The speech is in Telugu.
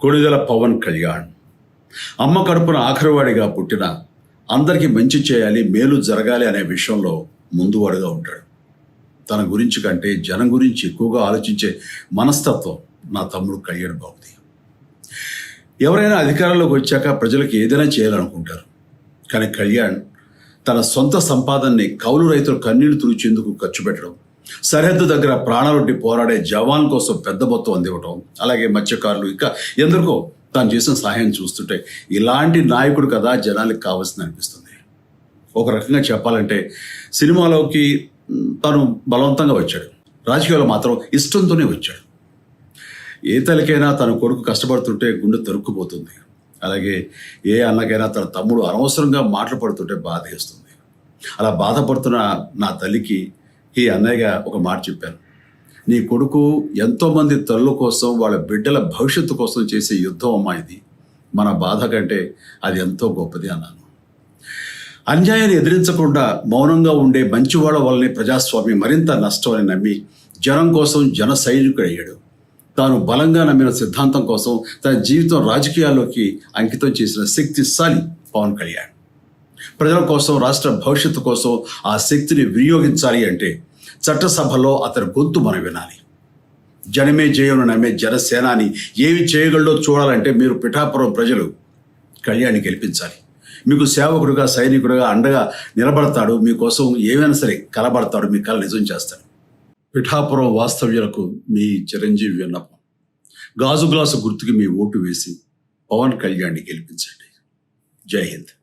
కొణిదెల పవన్ కళ్యాణ్ అమ్మ కడుపున ఆఖరివాడిగా పుట్టిన అందరికీ మంచి చేయాలి, మేలు జరగాలి అనే విషయంలో ముందువాడుగా ఉంటాడు. తన గురించి కంటే జనం గురించి ఎక్కువగా ఆలోచించే మనస్తత్వం నా తమ్ముడు కళ్యాణ్ బాబుది. ఎవరైనా అధికారంలోకి వచ్చాక ప్రజలకు ఏదైనా చేయాలనుకుంటారు. కానీ కళ్యాణ్ తన సొంత సంపాదనని కౌలు రైతులు కన్నీళ్లు తుడిచేందుకు ఖర్చు పెట్టడం, సరిహద్దు దగ్గర ప్రాణాలొడ్డి పోరాడే జవాన్ కోసం పెద్ద మొత్తం అందివ్వటం, అలాగే మత్స్యకారులు ఇంకా ఎందరికో తాను చేసిన సహాయం చూస్తుంటే ఇలాంటి నాయకుడు కదా జనానికి కావాల్సింది అనిపిస్తుంది. ఒక రకంగా చెప్పాలంటే సినిమాలోకి తను బలవంతంగా వచ్చాడు, రాజకీయాల్లో మాత్రం ఇష్టంతోనే వచ్చాడు. ఏ తల్లికైనా తన కొడుకు కష్టపడుతుంటే గుండె తరుక్కుపోతుంది. అలాగే ఏ అన్నకైనా తన తమ్ముడు అనవసరంగా మాటలు పడుతుంటే బాధ వేస్తుంది. అలా బాధపడుతున్న నా తల్లికి ఈ అన్నయ్యగా ఒక మాట చెప్పాను. నీ కొడుకు ఎంతోమంది తల్లుల కోసం, వాళ్ళ బిడ్డల భవిష్యత్తు కోసం చేసే యుద్ధం అమ్మా ఇది. మన బాధ కంటే అది ఎంతో గొప్పది అన్నాను. అన్యాయాన్ని ఎదిరించకుండా మౌనంగా ఉండే మంచివాళ్ళ వల్లనే ప్రజాస్వామ్యం మరింత నష్టం అని నమ్మి జనం కోసం జన సైనికుడయ్యాడు. తాను బలంగా నమ్మిన సిద్ధాంతం కోసం తన జీవితం రాజకీయాల్లోకి అంకితం చేసిన శక్తిశాలి పవన్ కళ్యాణ్. ప్రజల కోసం, రాష్ట్ర భవిష్యత్తు కోసం ఆ శక్తిని వినియోగించాలి అంటే చట్టసభలో అతని గొంతు మనం వినాలి. జనమే జయను నమ్మే జనసేనాని ఏమి చేయగలడో చూడాలంటే మీరు పిఠాపురం ప్రజలు కళ్యాణ్ని గెలిపించాలి. మీకు సేవకుడుగా, సైనికుడుగా అండగా నిలబడతాడు. మీకోసం ఏమైనా సరే కలబడతాడు, మీ కళ నిజం చేస్తాడు. పిఠాపురం వాస్తవ్యులకు మీ చిరంజీవి విన్నపం, గాజు గ్లాసు గుర్తుకి మీ ఓటు వేసి పవన్ కళ్యాణ్ని గెలిపించండి. జై హింద్.